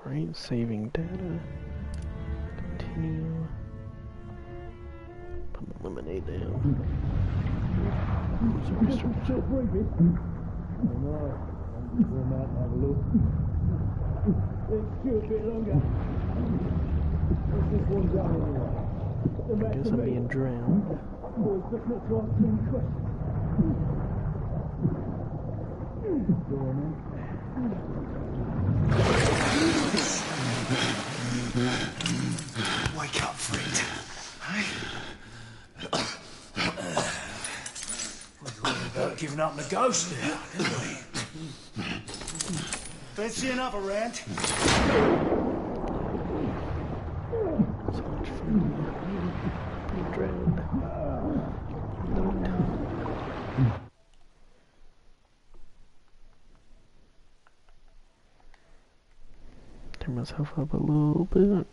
Alright, saving data. Continue. Put the lemonade down. I guess I'm being drowned. Wake up, friend. We thought about giving up the ghost now, didn't we? Fancy another round? So much fun. Being drowned. Turn myself up a little bit.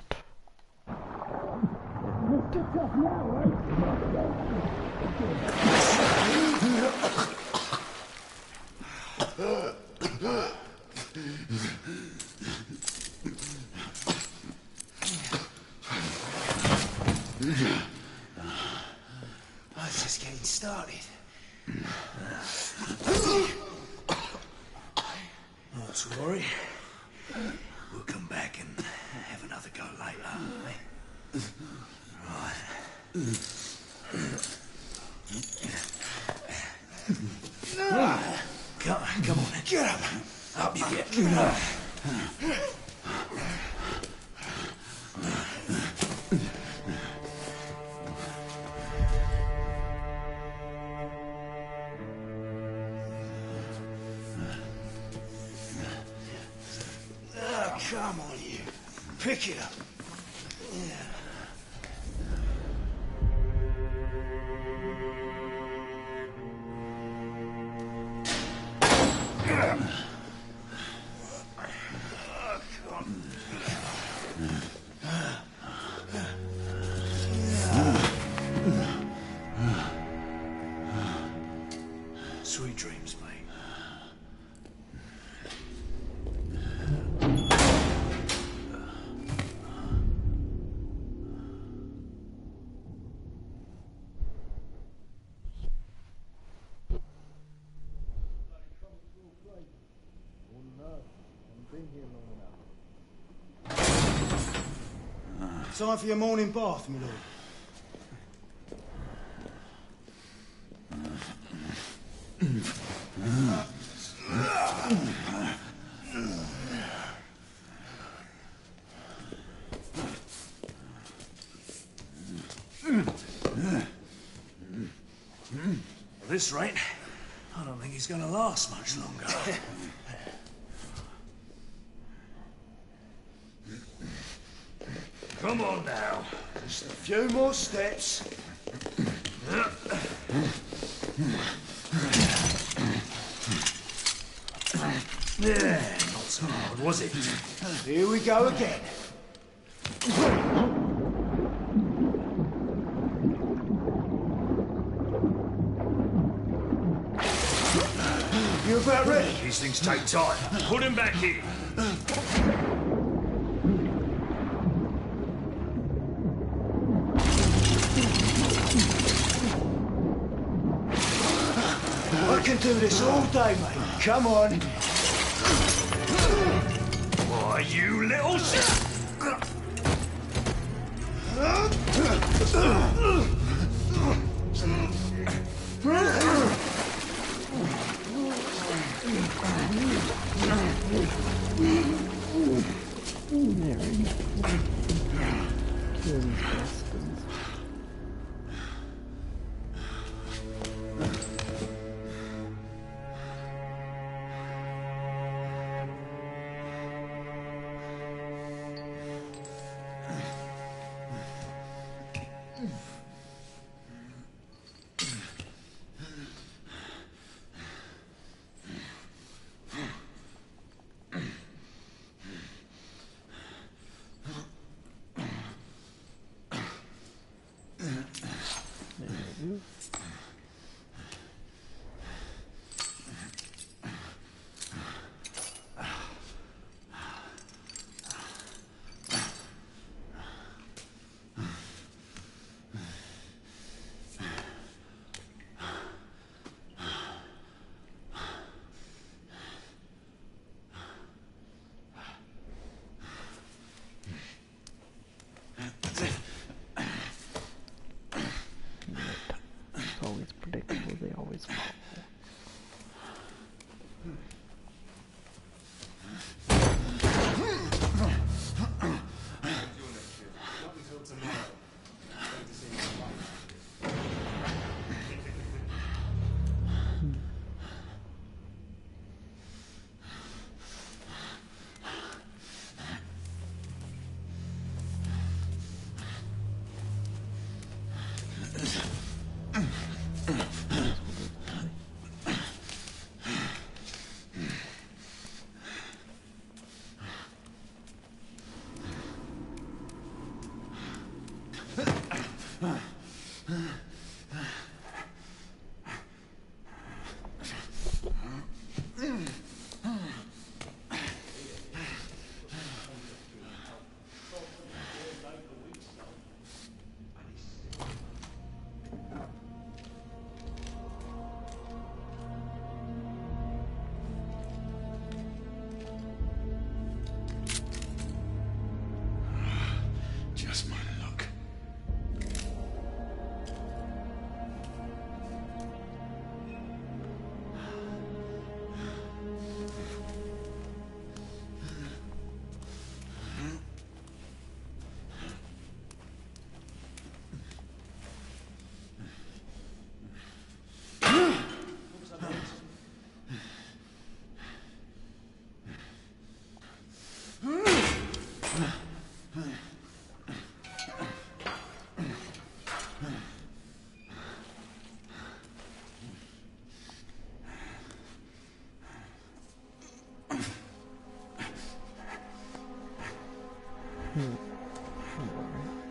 I was just getting started. Not to worry. We'll come back and have another go later, eh? Right. Come on, get up. Up you get. Come on, you. Pick it up. Yeah. Sweet dreams, mate. Time for your morning bath, my lord. At this rate, I don't think he's going to last much longer. Come on now. Just a few more steps. Yeah, not so hard, was it? Here we go again. You about ready? These things take time. Put him back in. I can do this all day, mate. Come on. Why, you little shit! There we go. Kill these bastards. it's predictable, they always fall. Just my luck.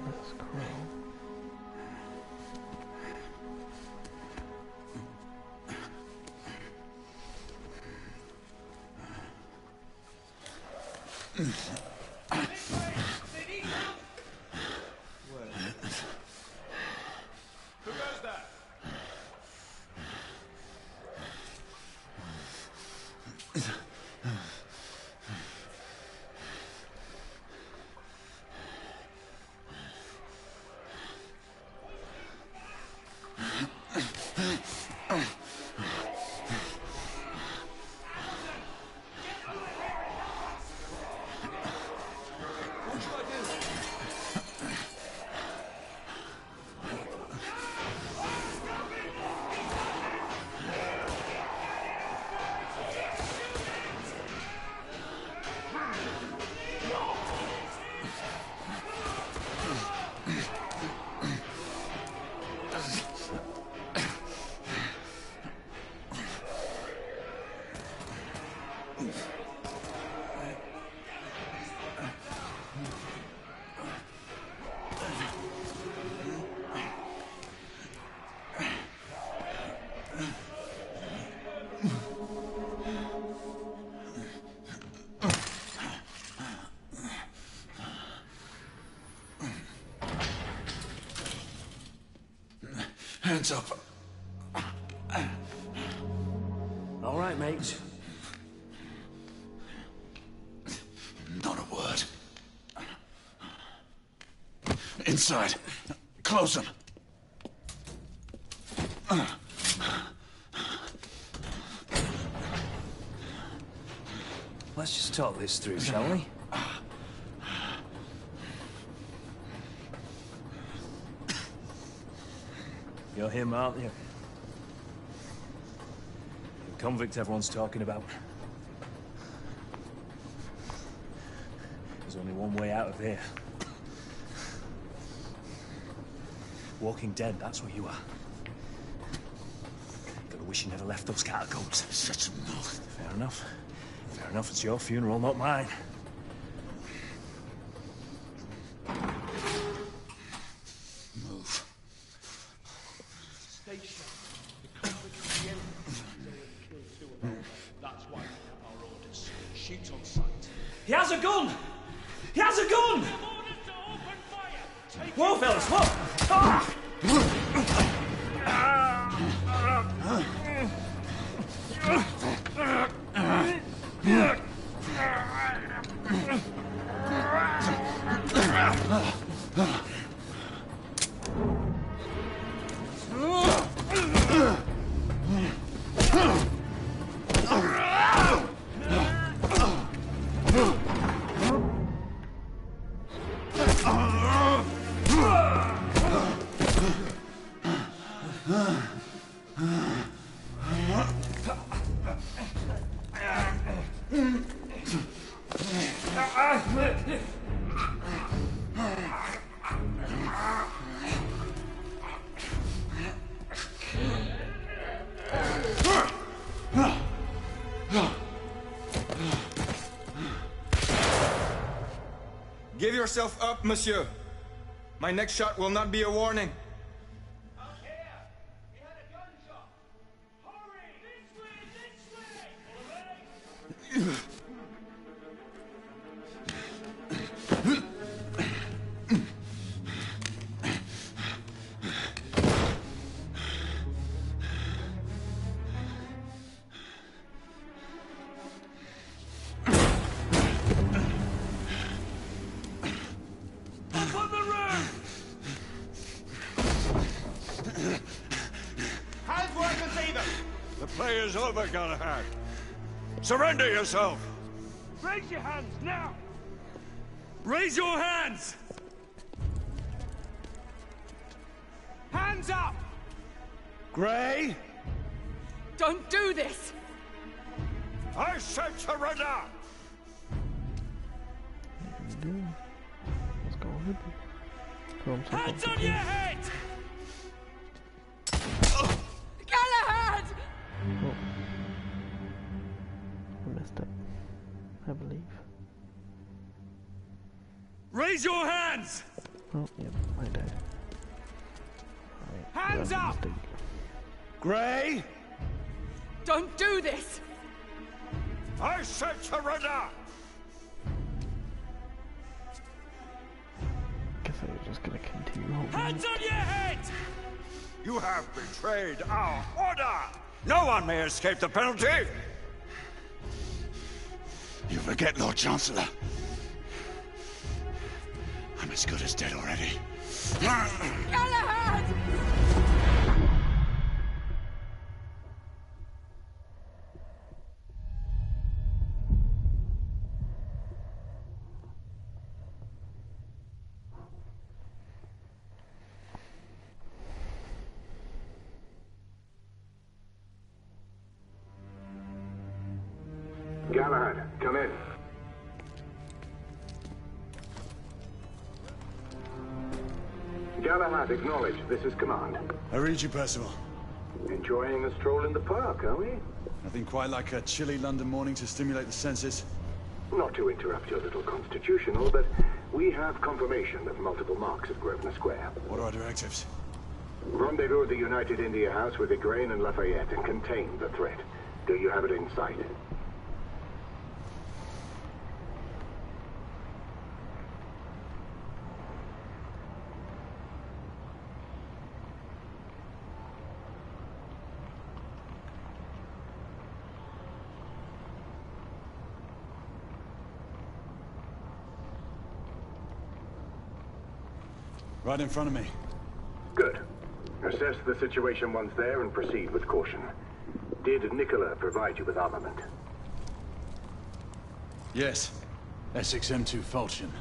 Let's crawl. Who goes that? Hands up. All right, mates. Not a word. Inside. Close them. Let's just talk this through, shall we? You're him, aren't you? The convict everyone's talking about. There's only one way out of here. Walking Dead, that's what you are. Gotta wish you never left those catacombs. Such a mouth. Fair enough. Fair enough, it's your funeral, not mine. Move. Station. The convict killed two of our men. That's why we have our orders. Shoot on sight. He has a gun! He has a gun! Orders to open fire! Take Whoa, fellas, whoa! Ah! Give yourself up, monsieur. My next shot will not be a warning. Out here! We had a gunshot! Hurry! This way! This way! All right? Up on the roof! Hands where I can see them! The play is over, Galahad. Surrender yourself! Raise your hands, now! Raise your hands! Hands up! Grey, Don't do this! I said surrender! Let's go ahead. Throw him some Hands on complications. your head! Galahad! Oh. I messed up. I believe. Raise your hands! Oh, yep, I died. Alright, Hands that was a up! mistake. Grey, Don't do this! I said surrender! Guess I was just gonna continue holding Hands it. on your head! You have betrayed our order! No one may escape the penalty! You forget, Lord Chancellor. I'm as good as dead already. Galahad! Galahad, come in. Galahad, acknowledge. This is command. I read you, Percival. Enjoying a stroll in the park, are we? Nothing quite like a chilly London morning to stimulate the senses. Not to interrupt your little constitutional, but we have confirmation of multiple marks at Grosvenor Square. What are our directives? Rendezvous at the United India House with Igraine and Lafayette and contain the threat. Do you have it in sight? Right in front of me. Good. Assess the situation once there and proceed with caution. Did Nicola provide you with armament? Yes. Essex M2 Falchion.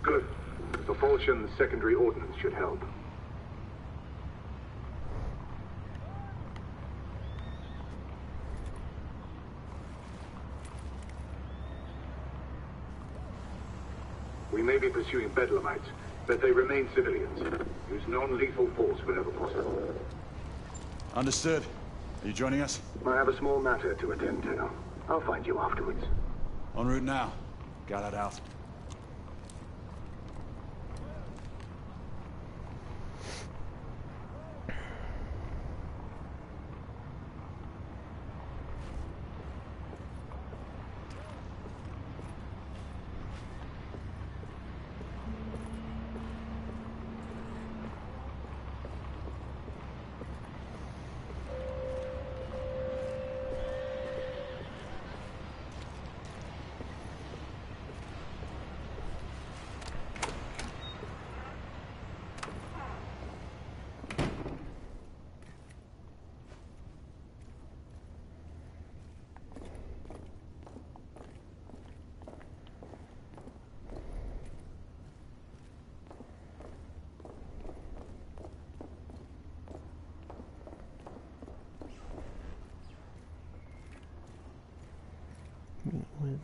Good. The Falchion's secondary ordnance should help. We may be pursuing Bedlamites, but they remain civilians. Use non-lethal force whenever possible. Understood. Are you joining us? I have a small matter to attend to. I'll find you afterwards. En route now. Galahad out.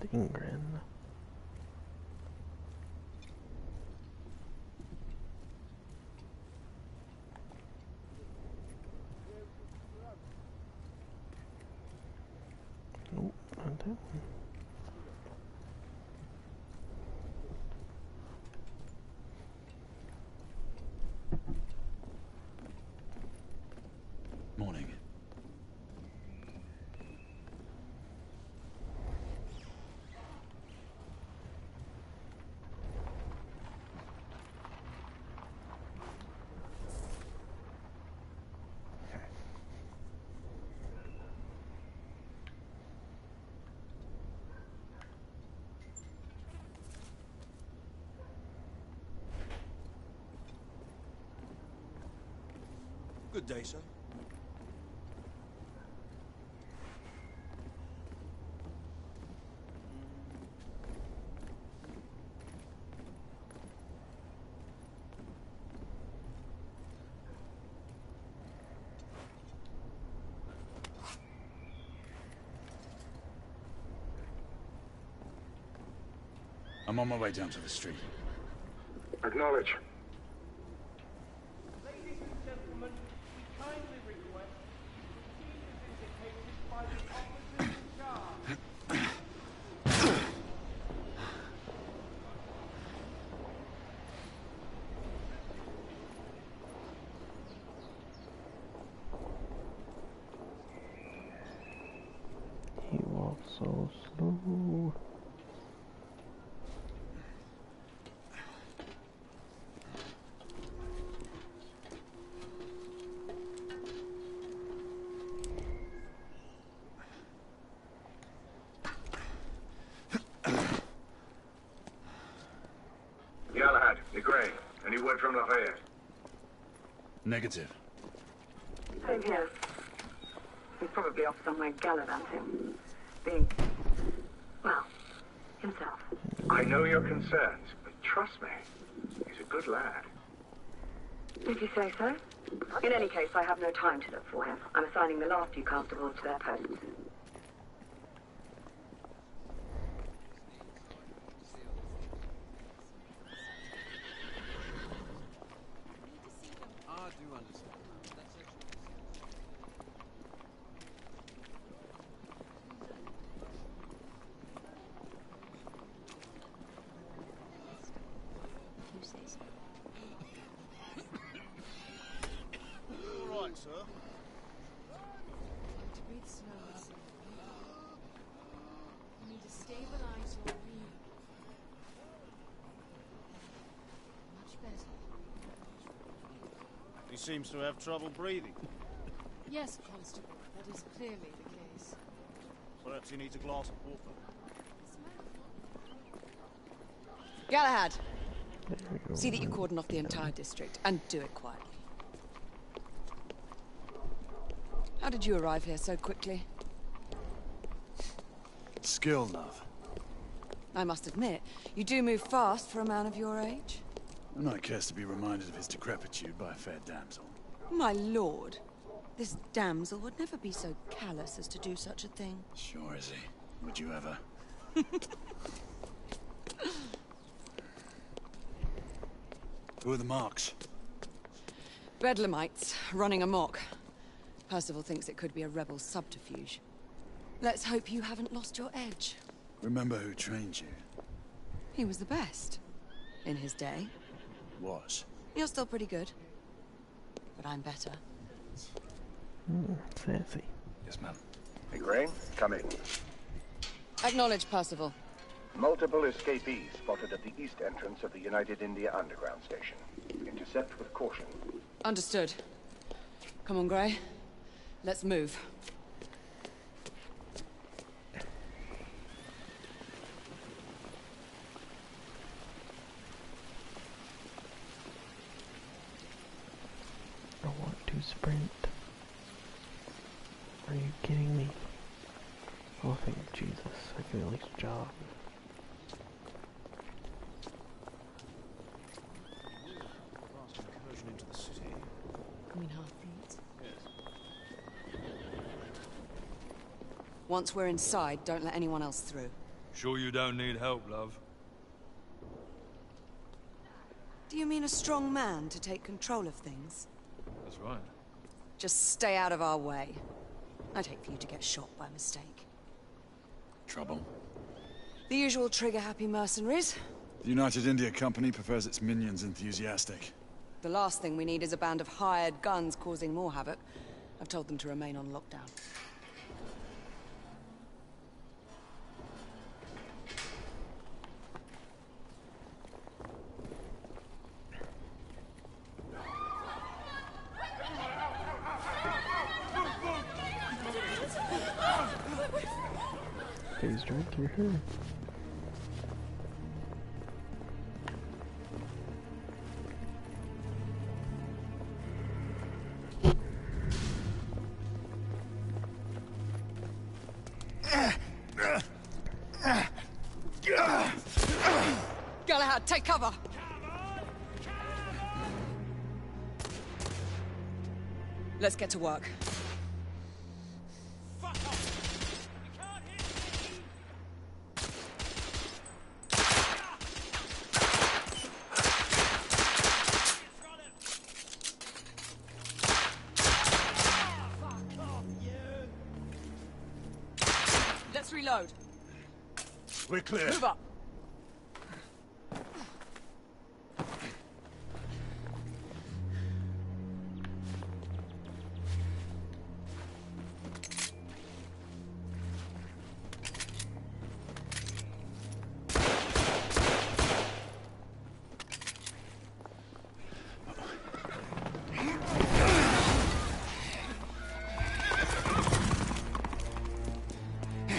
with Ingrid. Nope, not that one. Morning. Good day, sir. I'm on my way down to the street. Acknowledge. Ladies and gentlemen, we kindly request the proceed as indicated by the officers in charge. He walks so slow. Galahad, Nigraine, any word from Lafayette? Negative. Same here. He's probably off somewhere gallivanting. Being, well, himself. I know your concerns, but trust me, he's a good lad. If you say so. In any case, I have no time to look for him. I'm assigning the last few constables to their posts. All right, sir. Breathe slowly. You need to stabilize your breathing. Much better. He seems to have trouble breathing. Yes, Constable, that is clearly the case. Perhaps he needs a glass of water. Galahad, There we go. see that you cordon off the entire district, and do it quietly. How did you arrive here so quickly? Skill, love. I must admit, you do move fast for a man of your age. A knight cares to be reminded of his decrepitude by a fair damsel. My lord, this damsel would never be so callous as to do such a thing. Sure is he. Would you ever? Who are the marks? Bedlamites, running amok. Percival thinks it could be a rebel subterfuge. Let's hope you haven't lost your edge. Remember who trained you? He was the best. In his day. Was. You're still pretty good. But I'm better. Sassy. Yes, ma'am. Nigraine, come in. Acknowledge, Percival. Multiple escapees spotted at the east entrance of the United India Underground Station. Intercept with caution. Understood. Come on, Grey. Let's move. I want to sprint. Are you kidding me? Oh, thank Jesus. I can at least jog. Fast incursion into the city. You mean half-breeds? Yes. Once we're inside, don't let anyone else through. Sure you don't need help, love? Do you mean a strong man to take control of things? That's right. Just stay out of our way. I'd hate for you to get shot by mistake. Trouble? The usual trigger-happy mercenaries. The United India Company prefers its minions enthusiastic. The last thing we need is a band of hired guns causing more havoc. I've told them to remain on lockdown. Phase right through her. Galahad, take cover! Let's get to work. Let's reload. We're clear. Move up.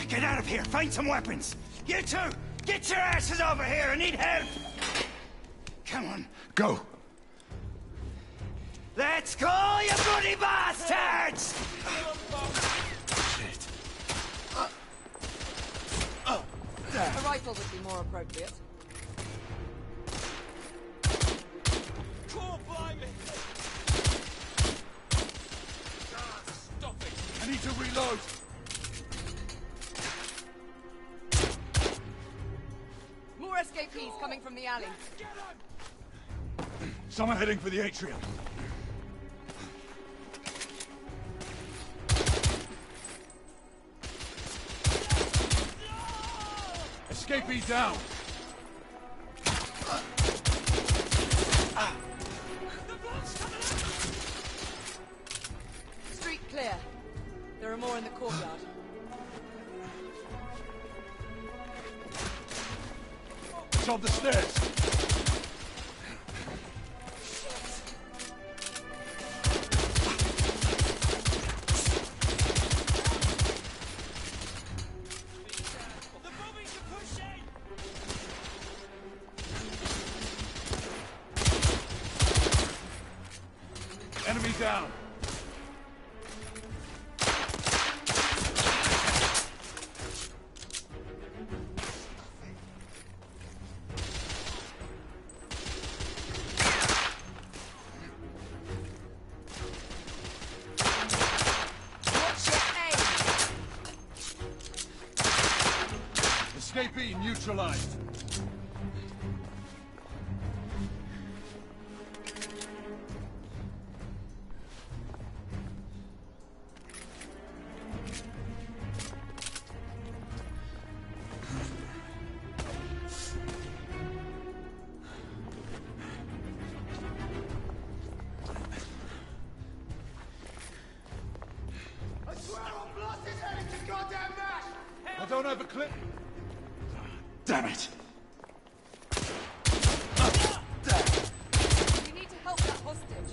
Get out of here! Find some weapons! You two! Get your asses over here! I need help! Come on. Go! Let's go, you bloody bastards! Shit. A rifle would be more appropriate. Stop it! I need to reload! More escapees coming from the alley. Someone heading for the atrium. Escapee down! Street clear. There are more in the courtyard. It's on the stairs! Enemy down! Escapee neutralized. I swear I'll blast his head into goddamn mash! I don't have a clip. Damn it! We need to help that hostage.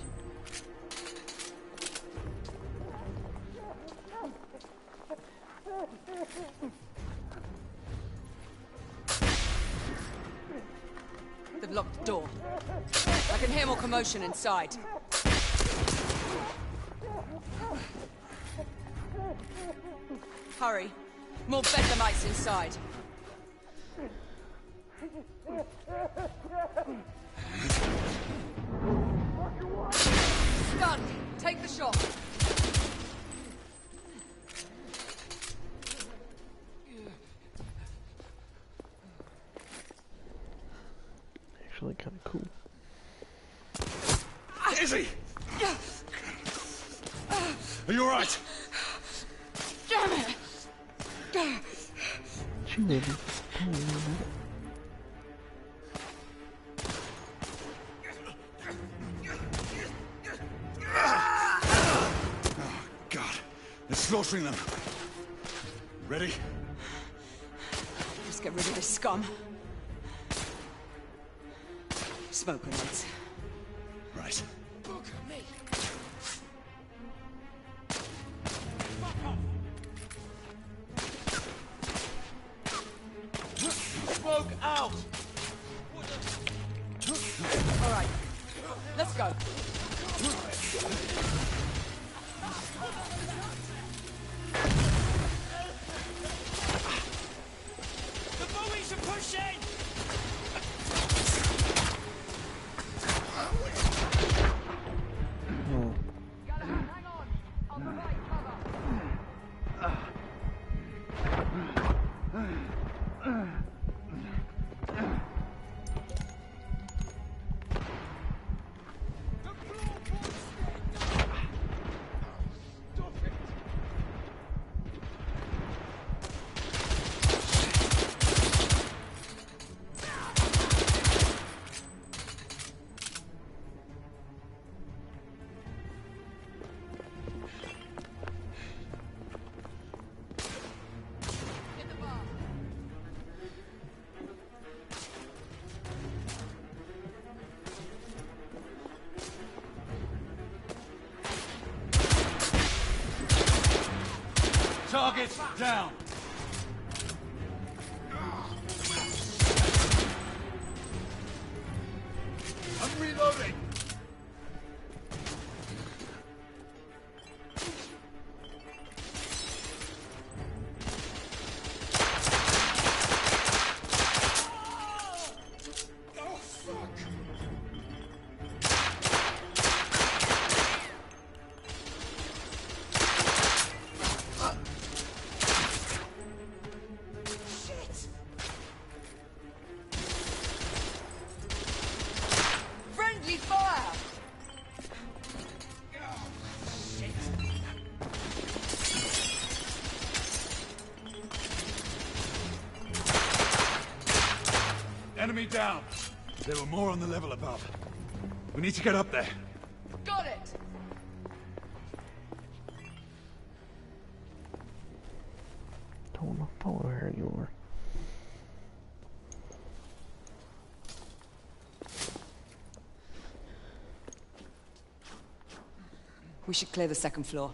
They've locked the door. I can hear more commotion inside. Hurry. More bedlamites inside. Stunned. Take the shot. kind of cool. Izzy! Are you alright? Damn it! She really don't even know. Oh, God. They're slaughtering them. Ready? Just get rid of this scum. Smoke grenades. Right. Look at me. Smoke out! All right, let's go. The bullies are pushing! Target down! I'm reloading! Friendly fire! Enemy down! There were more on the level above. We need to get up there. Got it! Don't want to follow her anymore. We should clear the second floor.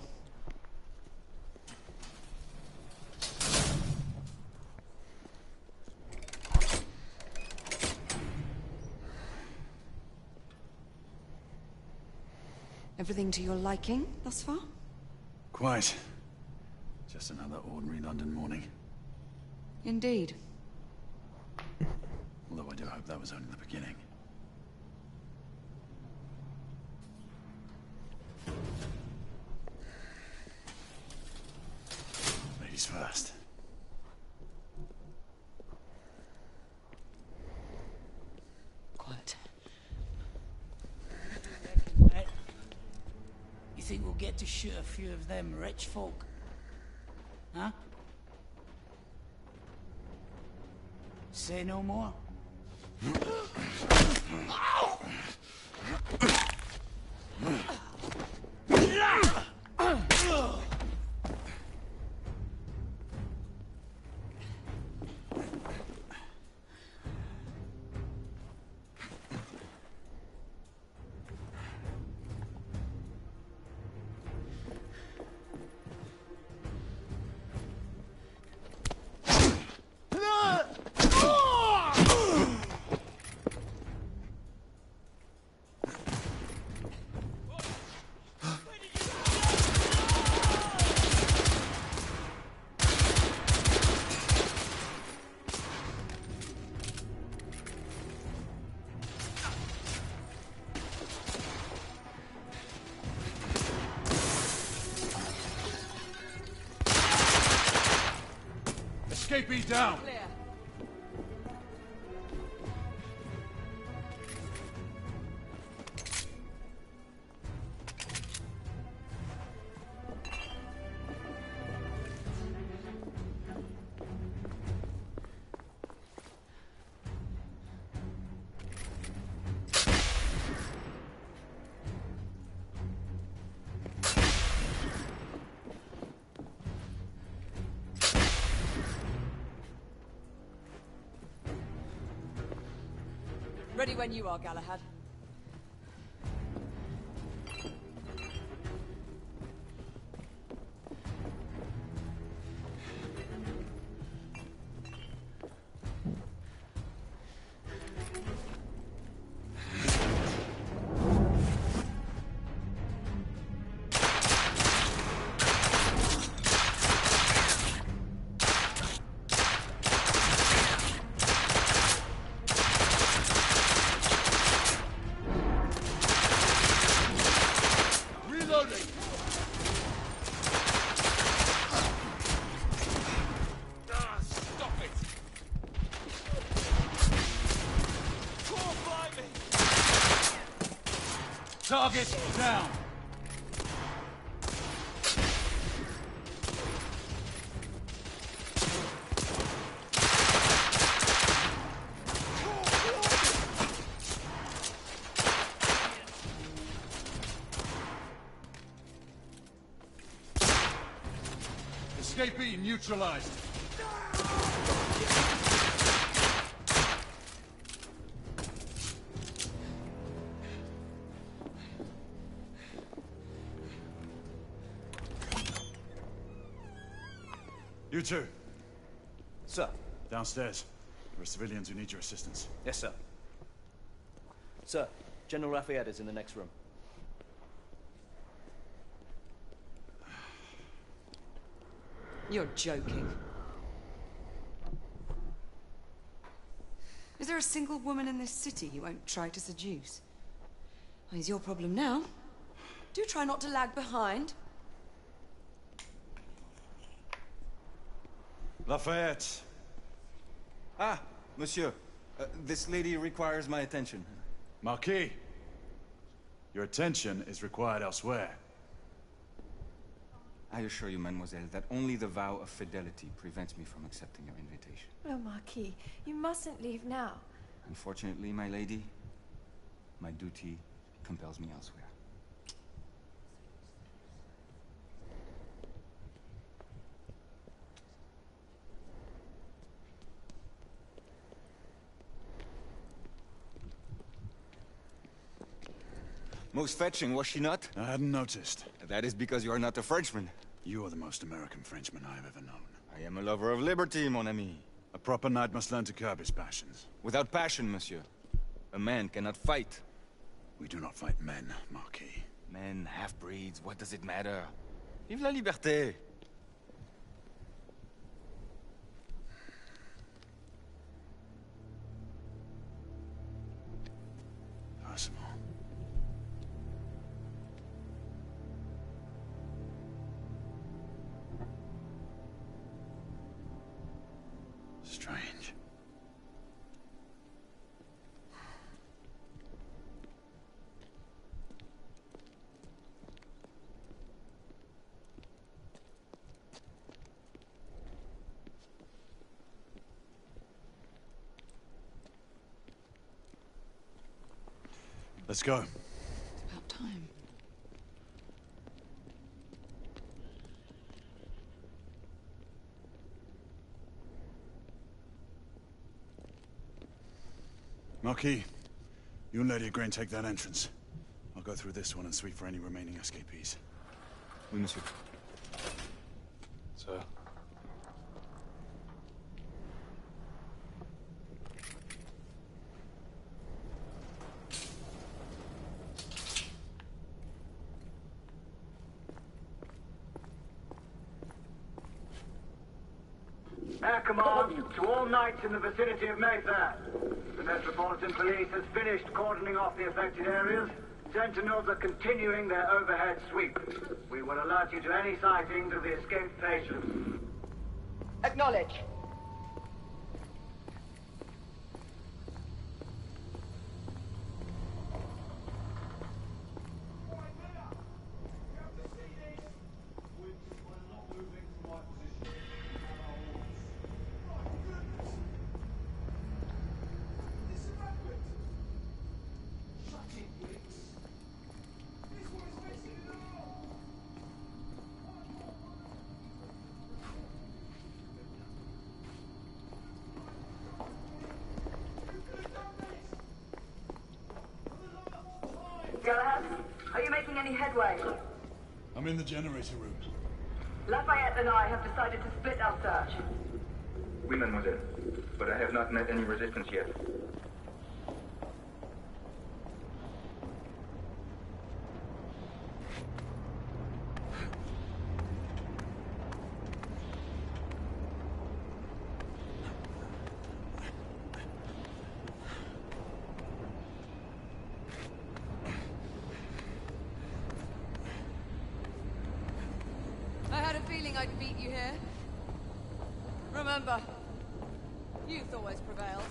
Everything to your liking thus far? Quite. Just another ordinary London morning. Indeed. Although I do hope that was only the beginning. Ladies first. Quiet. You think we'll get to shoot a few of them rich folk? Huh? Say no more. Escapee down! ready when you are, Galahad. Target down. Escapee neutralized. You two. Sir. Downstairs. There are civilians who need your assistance. Yes, sir. Sir, General Lafayette is in the next room. You're joking. Is there a single woman in this city you won't try to seduce? Well, it's your problem now. Do try not to lag behind. Lafayette. Ah, monsieur. This lady requires my attention. Marquis. Your attention is required elsewhere. I assure you, mademoiselle, that only the vow of fidelity prevents me from accepting your invitation. Oh, Marquis, you mustn't leave now. Unfortunately, my lady, my duty compels me elsewhere. Most fetching, was she not? I hadn't noticed. That is because you are not a Frenchman. You are the most American Frenchman I have ever known. I am a lover of liberty, mon ami. A proper knight must learn to curb his passions. Without passion, monsieur, a man cannot fight. We do not fight men, Marquis. Men, half-breeds, what does it matter? Vive la liberté! Percival. Strange. Let's go. It's about time. Marquis, you and Lady Igraine take that entrance. I'll go through this one and sweep for any remaining escapees. Oui, monsieur. Sir. Air Command to all knights in the vicinity of Mayfair. The Metropolitan Police has finished cordoning off the affected areas. Sentinels are continuing their overhead sweep. We will alert you to any sightings of the escaped patients. Acknowledge. any headway? I'm in the generator room. Lafayette and I have decided to split our search. Oui, mademoiselle. But I have not met any resistance yet. I had a feeling I'd beat you here. Remember, youth always prevails.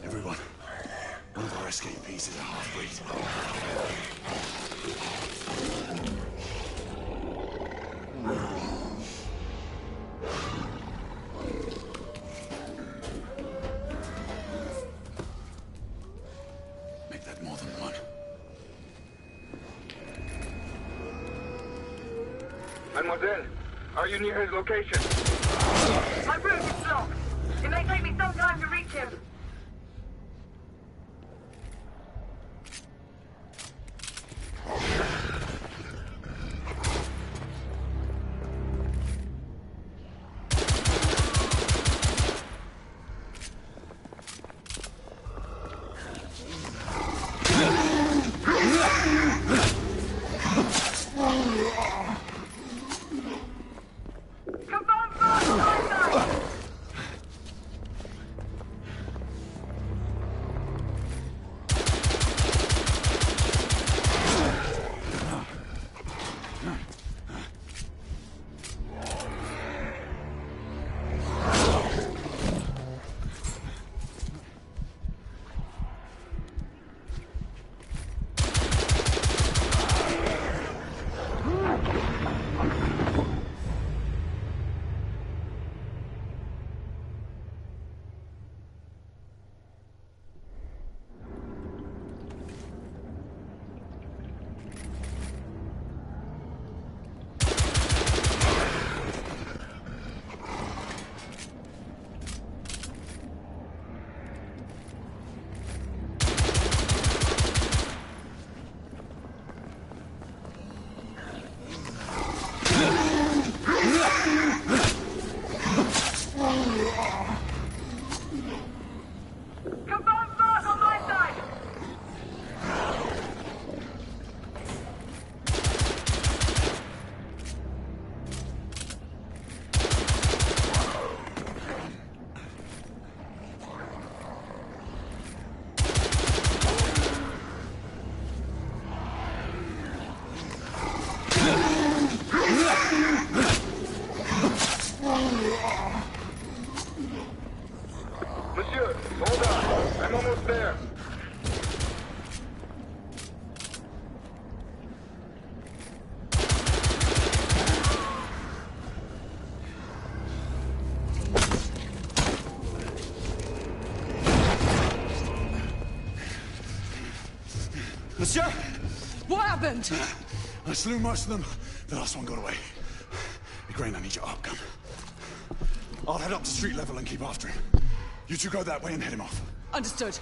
Everyone, one of our escapees is a half-breed. Make that more than one. Mademoiselle, are you near his location? My route is blocked. It may take me some time to reach him. Monsieur, hold on. I'm almost there. Monsieur! What happened? I slew most of them. The last one got away. Igraine, I need your arc gun. I'll head up to street level and keep after him. You two go that way and head him off. Understood.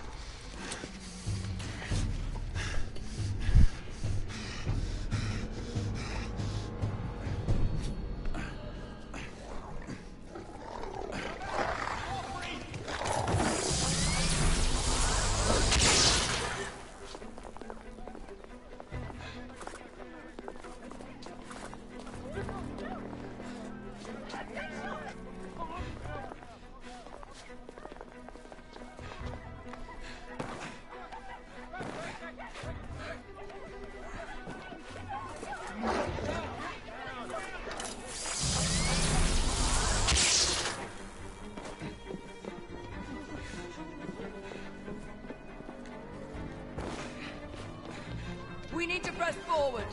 We need to press forward.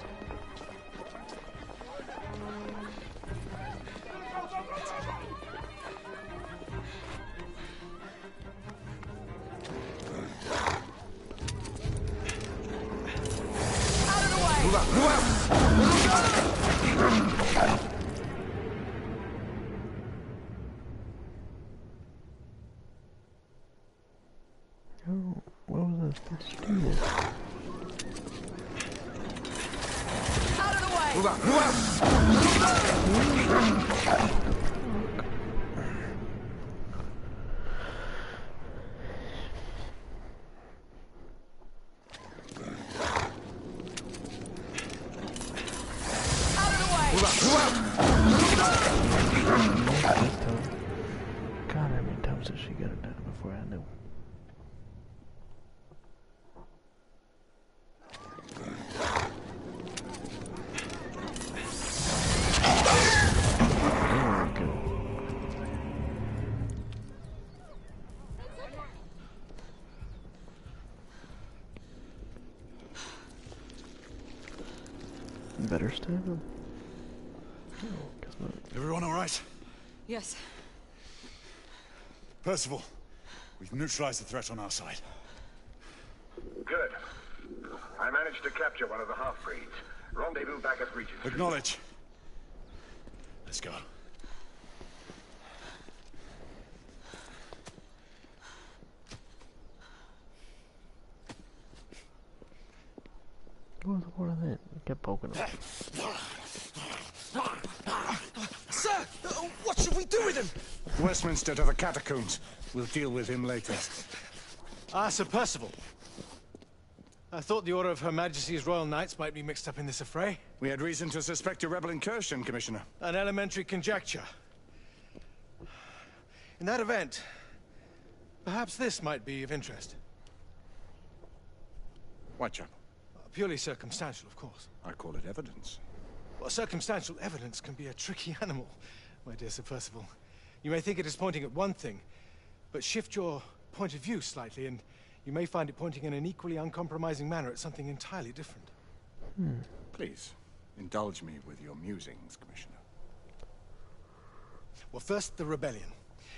let's do this. Out of the way! Move out! Move out! God, how many times did she get it done before I knew? There we go. Better stab him. Everyone all right? Yes. Percival, we've neutralized the threat on our side. Good. I managed to capture one of the half-breeds. Rendezvous back at Regent Street. Acknowledge. Let's go. What was the point of that? I kept poking him. Sir! What should we do with him? Westminster to the catacombs. We'll deal with him later. Ah, Sir Percival. I thought the Order of Her Majesty's Royal Knights might be mixed up in this affray. We had reason to suspect a rebel incursion, Commissioner. An elementary conjecture. In that event, perhaps this might be of interest. Whitechapel. Purely circumstantial, of course. I call it evidence. Well, circumstantial evidence can be a tricky animal, my dear Sir Percival. You may think it is pointing at one thing, but shift your point of view slightly, and you may find it pointing in an equally uncompromising manner at something entirely different. Please, indulge me with your musings, Commissioner. Well, first the rebellion,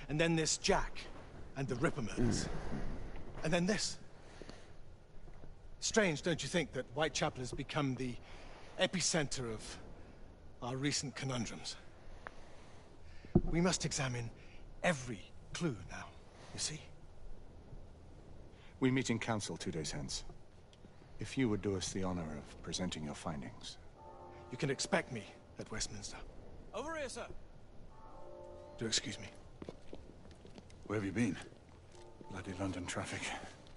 and then this Jack, and the Rippermans, and then this. Strange, don't you think, that Whitechapel has become the epicenter of our recent conundrums? We must examine every clue now, you see? We meet in council 2 days hence. If you would do us the honor of presenting your findings. You can expect me at Westminster. Over here, sir. Do excuse me. Where have you been? Bloody London traffic.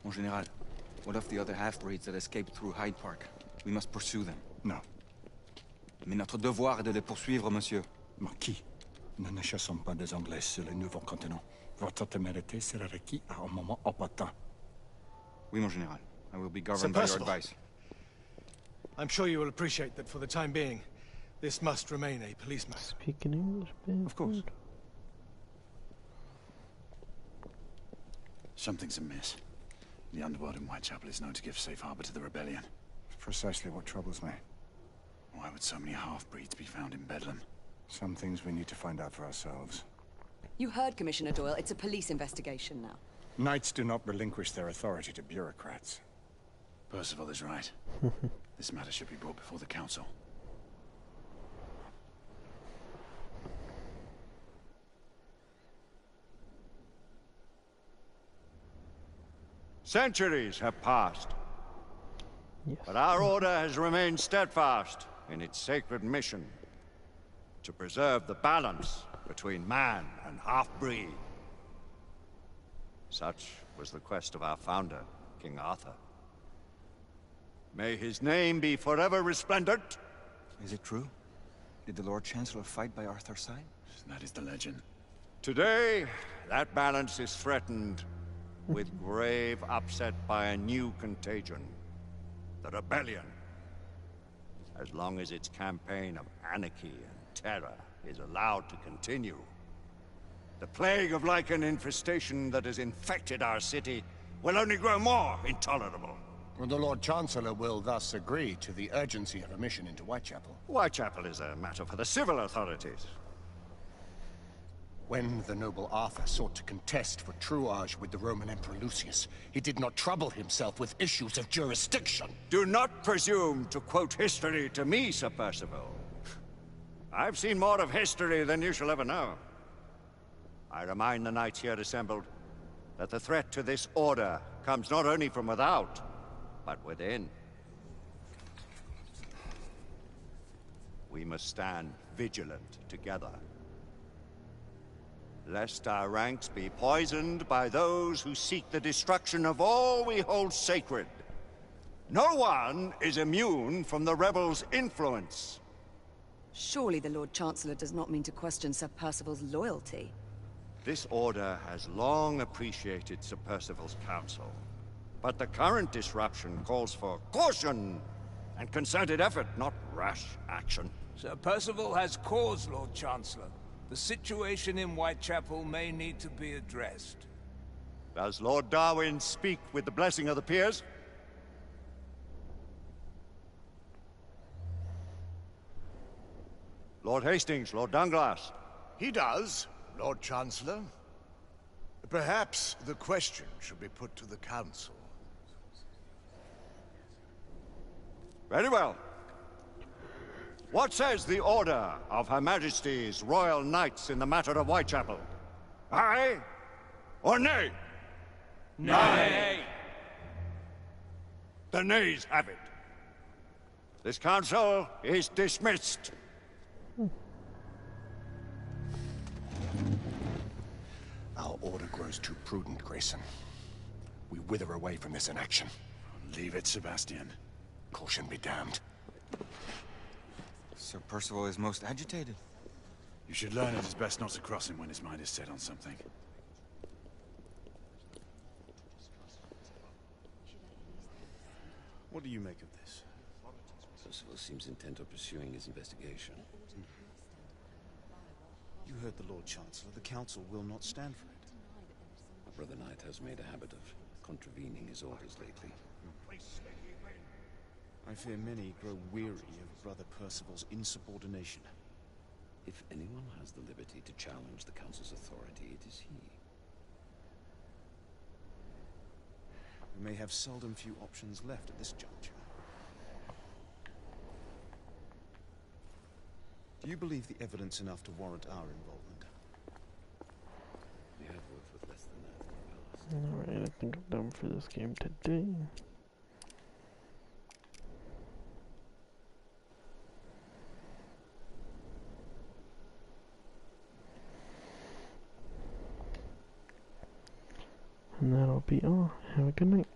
Mon Général, what of the other half-breeds that escaped through Hyde Park? We must pursue them. No. Mais notre devoir est de les poursuivre, monsieur. Marquis, nous ne chassons pas des Anglais sur le nouveau continent. Votre témérité sera requis à un moment opportun. Oui, mon Général. I will be governed by your advice. I'm sure you will appreciate that for the time being, this must remain a police matter. Speaking English, man. Of course. Something's amiss. The underworld in Whitechapel is known to give safe harbor to the rebellion. Precisely what troubles me. Why would so many half-breeds be found in Bedlam? Some things we need to find out for ourselves. You heard Commissioner Doyle. It's a police investigation now. Knights do not relinquish their authority to bureaucrats. Percival is right. This matter should be brought before the council. Centuries have passed. Yes. But our order has remained steadfast in its sacred mission to preserve the balance between man and half-breed. Such was the quest of our founder, King Arthur. May his name be forever resplendent. Is it true? Did the Lord Chancellor fight by Arthur's side? That is the legend. Today, that balance is threatened with grave upset by a new contagion. The rebellion. As long as its campaign of anarchy and terror is allowed to continue, the plague of Lycan infestation that has infected our city will only grow more intolerable. Well, the Lord Chancellor will thus agree to the urgency of a mission into Whitechapel. Whitechapel is a matter for the civil authorities. When the noble Arthur sought to contest for truage with the Roman Emperor Lucius, he did not trouble himself with issues of jurisdiction. Do not presume to quote history to me, Sir Percival. I've seen more of history than you shall ever know. I remind the knights here assembled that the threat to this order comes not only from without, but within. We must stand vigilant together, lest our ranks be poisoned by those who seek the destruction of all we hold sacred. No one is immune from the rebels' influence. Surely the Lord Chancellor does not mean to question Sir Percival's loyalty. This order has long appreciated Sir Percival's counsel, but the current disruption calls for caution and concerted effort, not rash action. Sir Percival has cause, Lord Chancellor. The situation in Whitechapel may need to be addressed. Does Lord Darwin speak with the blessing of the peers? Lord Hastings, Lord Dunglass. He does, Lord Chancellor. Perhaps the question should be put to the Council. Very well. What says the Order of Her Majesty's Royal Knights in the matter of Whitechapel? Aye or nay? Nay. The nays have it. This council is dismissed. Our order grows too prudent, Grayson. We wither away from this inaction. Leave it, Sebastian. Caution be damned. Sir Percival is most agitated. You should learn it is best not to cross him when his mind is set on something. What do you make of this? Percival seems intent on pursuing his investigation. You heard the Lord Chancellor. The Council will not stand for it. My brother Knight has made a habit of contravening his orders lately. I fear many grow weary of Brother Percival's insubordination. If anyone has the liberty to challenge the Council's authority, it is he. We may have seldom few options left at this juncture. Do you believe the evidence enough to warrant our involvement? We have worked with less than that in the past. Alright, I think I'm done for this game today. And that'll be all. Have a good night.